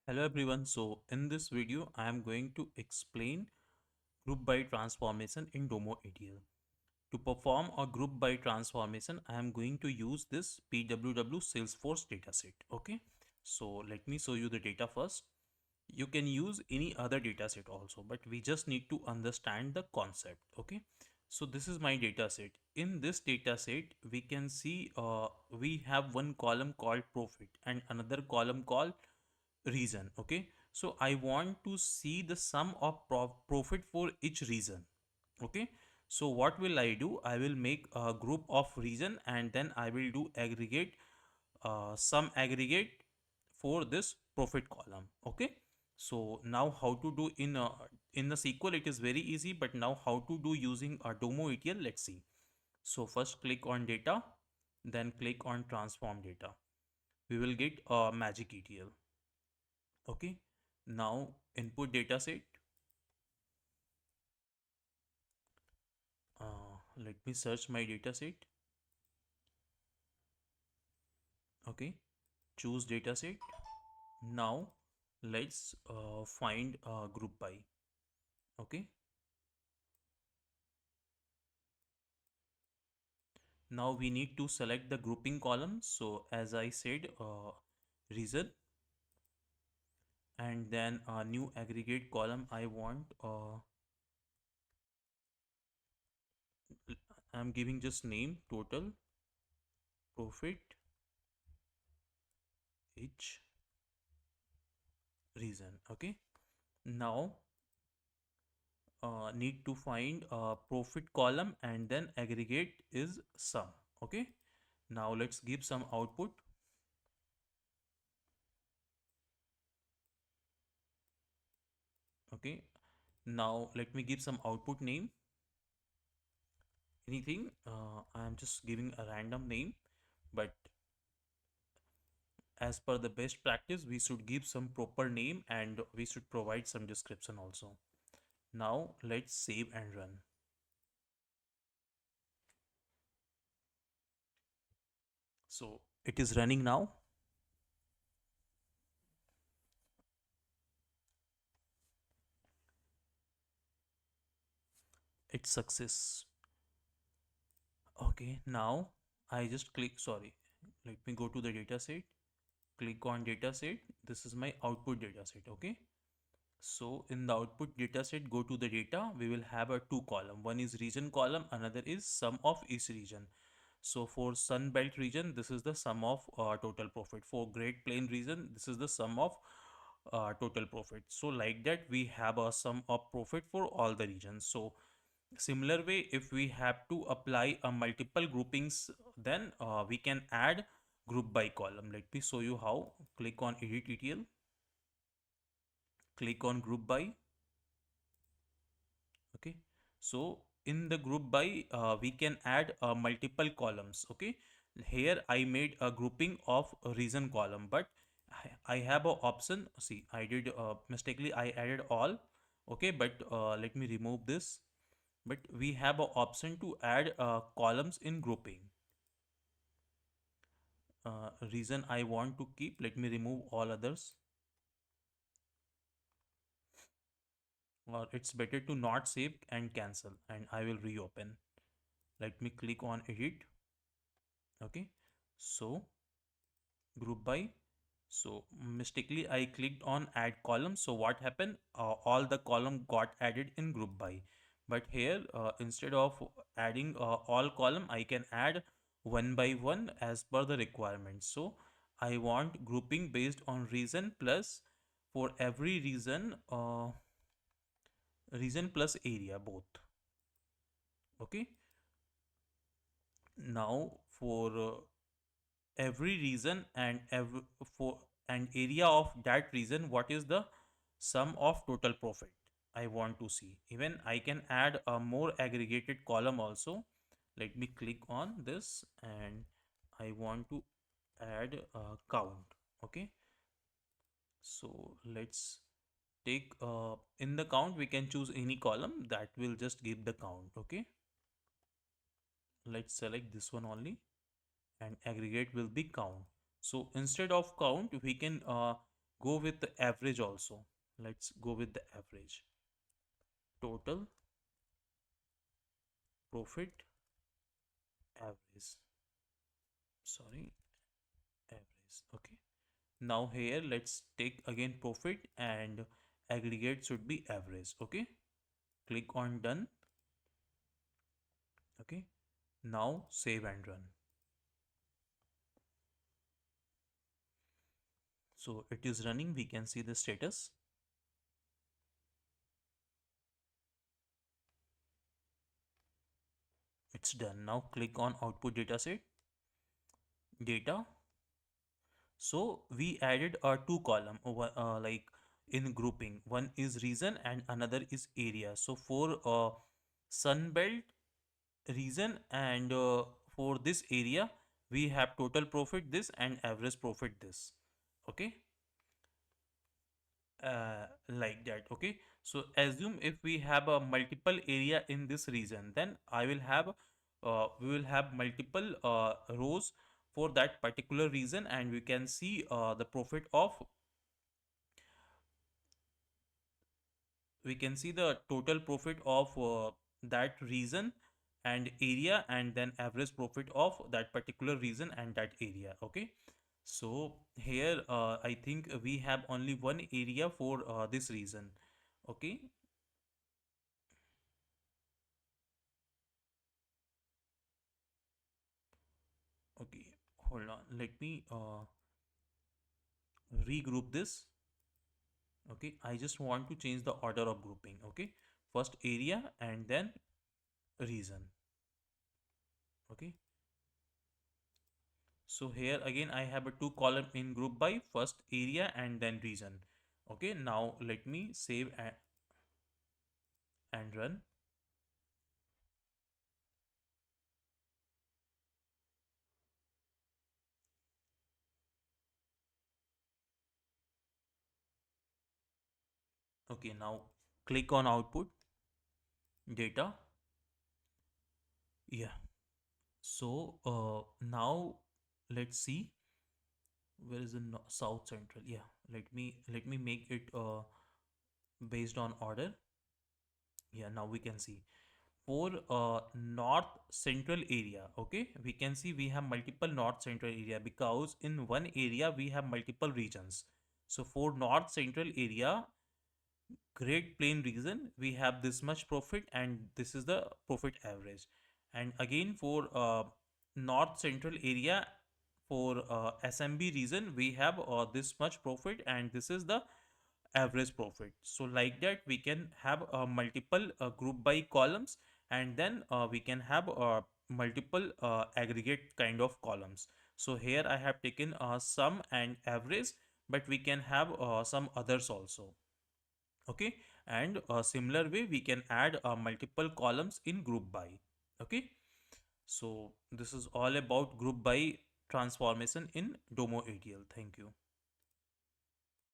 Hello everyone. So in this video, I am going to explain group by transformation in Domo ETL. To perform a group by transformation, I am going to use this PWW Salesforce dataset. Okay. So let me show you the data first. You can use any other dataset also, but we just need to understand the concept. Okay. So this is my dataset. In this dataset, we can see we have one column called profit and another column called reason. Okay, so I want to see the sum of profit for each reason. Okay, so what will I do? I will make a group of reason and then I will do aggregate, sum aggregate for this profit column. Okay, so now how to do in the SQL, it is very easy, but now how to do using a Domo ETL, let's see. So first click on data, then click on transform data. We will get a magic ETL. Okay, now input data set. Let me search my data set. Okay, choose data set. Now let's find group by. Okay, now we need to select the grouping column. So as I said, reason, and then a new aggregate column. I want I'm giving just name, total, profit, each reason. Okay, now need to find a profit column and then aggregate is sum. Okay, now let's give some output. Okay, now let me give some output name, anything. I'm just giving a random name, but as per the best practice we should give some proper name and we should provide some description also. Now let's save and run. So it is running now. It's success. Okay, now I just click, sorry, let me go to the data set, click on data set. This is my output data set. Okay, so in the output data set, go to the data. We will have a two column. One is region column, another is sum of each region. So for Sun Belt region, this is the sum of total profit. For Great Plain region, this is the sum of total profit. So like that, we have a sum of profit for all the regions. So similar way, if we have to apply a multiple groupings, then we can add group by column. Let me show you how. Click on edit ETL, click on group by. Okay, so in the group by we can add multiple columns. Okay, here I made a grouping of a reason column, but I have a option. See, I did mistakenly I added all. Okay, but let me remove this. But we have an option to add columns in grouping. Reason I want to keep, let me remove all others, or it's better to not save and cancel, and I will reopen. Let me click on edit. Okay, so group by. So mistakenly I clicked on add column. So what happened? All the column got added in group by. But here instead of adding all column, I can add one by one as per the requirement. So I want grouping based on reason plus for every reason, reason plus area both. Okay. Now for every region and every for an area of that region, what is the sum of total profit I want to see. Even I can add a more aggregated column also. Let me click on this and I want to add a count. Okay, so let's take in the count we can choose any column that will just give the count. Okay, let's select this one only and aggregate will be count. So instead of count, we can go with the average also. Let's go with the average. Total profit average. Sorry, average. Okay. Now here let's take again profit and aggregate should be average. Okay. Click on done. Okay. Now save and run. So it is running. We can see the status. It's done. Now click on output dataset. Data. So we added a two column over like in grouping. One is region and another is area. So for Sunbelt region and for this area we have total profit this and average profit this. Okay. Like that. Okay, so assume if we have a multiple area in this region, then I will have we will have multiple rows for that particular region, and we can see the profit of we can see the total profit of that region and area, and then average profit of that particular region and that area. Okay, so here I think we have only one area for this region. Okay. Okay, hold on, let me regroup this. Okay, I just want to change the order of grouping. Okay, first area and then region. Okay, so here again I have a two column in group by first area and then region. Okay, now let me save and run. Okay, now click on output data. Yeah, so now let's see where is the south central. Yeah, let me make it based on order. Yeah, now we can see for north central area. Okay, we can see we have multiple north central area because in one area we have multiple regions. So for north central area, Great Plain region, we have this much profit, and this is the profit average. And again for north central area, for SMB region, we have this much profit, and this is the average profit. So like that we can have multiple group by columns, and then we can have multiple aggregate kind of columns. So here I have taken sum and average, but we can have some others also. Okay, and similar way we can add multiple columns in group by. Okay, so this is all about group by transformation in Domo ETL. Thank you.